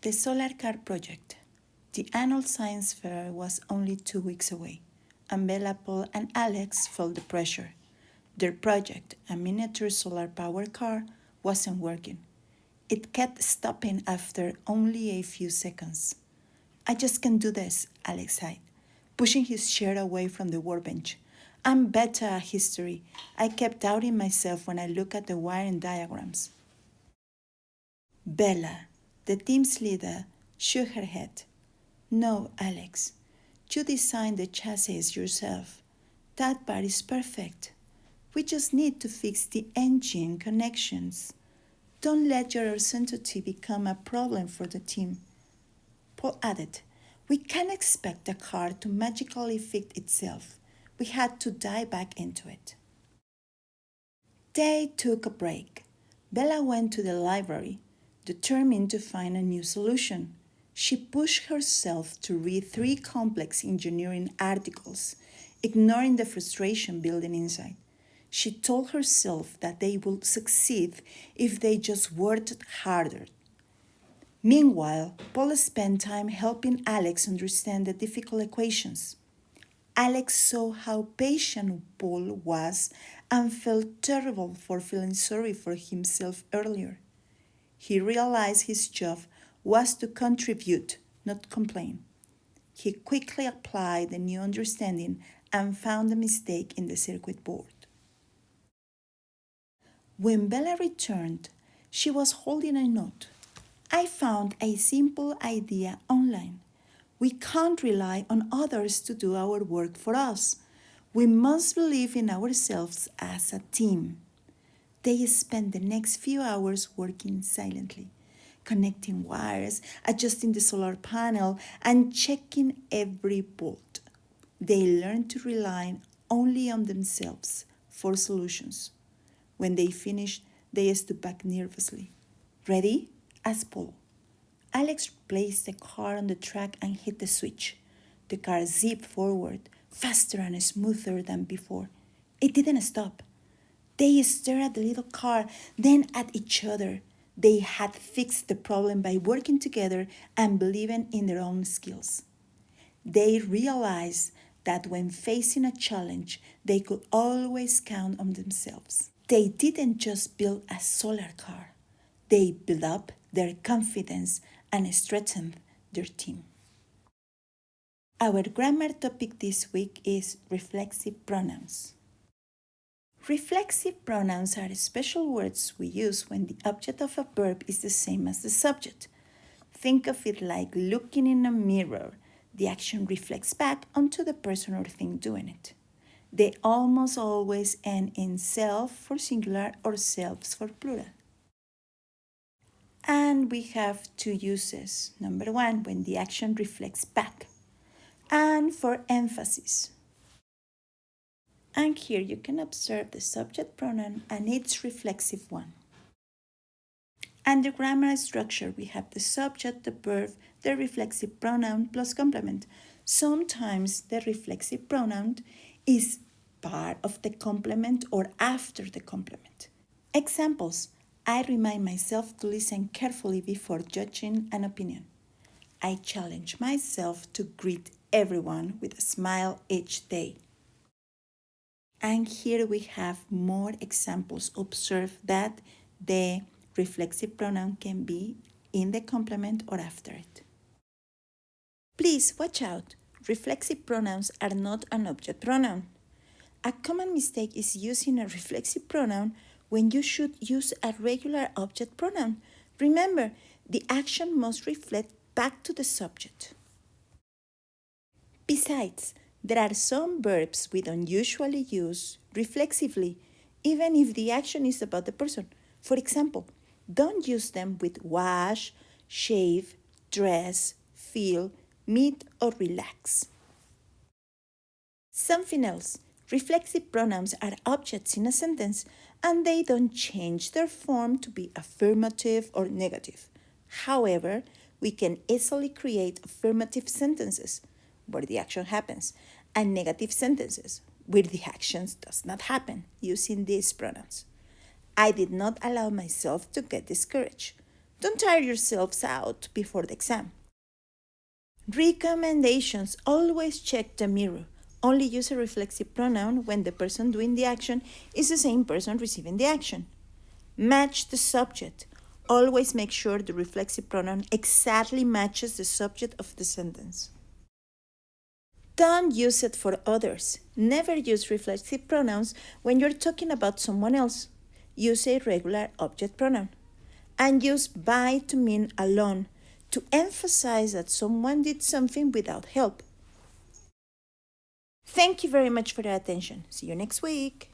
The Solar Car Project. The annual science fair was only 2 weeks away, and Bella, Paul, and Alex felt the pressure. Their project, a miniature solar powered car, wasn't working. It kept stopping after only a few seconds. I just can't do this, Alex sighed, pushing his chair away from the workbench. I'm better at history. I kept doubting myself when I looked at the wiring diagrams. Bella, the team's leader, shook her head. No, Alex, you designed the chassis yourself. That part is perfect. We just need to fix the engine connections. Don't let your uncertainty become a problem for the team. Paul added, we can't expect the car to magically fix itself. We had to dive back into it. They took a break. Bella went to the library, determined to find a new solution. She pushed herself to read 3 complex engineering articles, ignoring the frustration building inside. She told herself that they would succeed if they just worked harder. Meanwhile, Paul spent time helping Alex understand the difficult equations. Alex saw how patient Paul was and felt terrible for feeling sorry for himself earlier. He realized his job was to contribute, not complain. He quickly applied the new understanding and found a mistake in the circuit board. When Bella returned, she was holding a note. I found a simple idea online. We can't rely on others to do our work for us. We must believe in ourselves as a team. They spent the next few hours working silently, connecting wires, adjusting the solar panel, and checking every bolt. They learned to rely only on themselves for solutions. When they finished, they stood back nervously. Ready? Asked Paul. Alex placed the car on the track and hit the switch. The car zipped forward, faster and smoother than before. It didn't stop. They stared at the little car, then at each other. They had fixed the problem by working together and believing in their own skills. They realized that when facing a challenge, they could always count on themselves. They didn't just build a solar car. They built up their confidence and strengthened their team. Our grammar topic this week is reflexive pronouns. Reflexive pronouns are special words we use when the object of a verb is the same as the subject. Think of it like looking in a mirror. The action reflects back onto the person or thing doing it. They almost always end in self for singular or selves for plural. And we have 2 uses. Number 1, when the action reflects back, and for emphasis. And here you can observe the subject pronoun and its reflexive one. And the grammar structure, we have the subject, the verb, the reflexive pronoun plus complement. Sometimes the reflexive pronoun is part of the complement or after the complement. Examples: I remind myself to listen carefully before judging an opinion. I challenge myself to greet everyone with a smile each day. And here we have more examples. Observe that the reflexive pronoun can be in the complement or after it. Please watch out. Reflexive pronouns are not an object pronoun. A common mistake is using a reflexive pronoun when you should use a regular object pronoun. Remember, the action must reflect back to the subject. Besides, there are some verbs we don't usually use reflexively, even if the action is about the person. For example, don't use them with wash, shave, dress, feel, meet, or relax. Something else. Reflexive pronouns are objects in a sentence and they don't change their form to be affirmative or negative. However, we can easily create affirmative sentences where the action happens and negative sentences where the action does not happen using these pronouns. I did not allow myself to get discouraged. Don't tire yourselves out before the exam. Recommendations: always check the mirror. Only use a reflexive pronoun when the person doing the action is the same person receiving the action. Match the subject. Always make sure the reflexive pronoun exactly matches the subject of the sentence. Don't use it for others. Never use reflexive pronouns when you're talking about someone else. Use a regular object pronoun. And use by to mean alone, to emphasize that someone did something without help. Thank you very much for your attention. See you next week.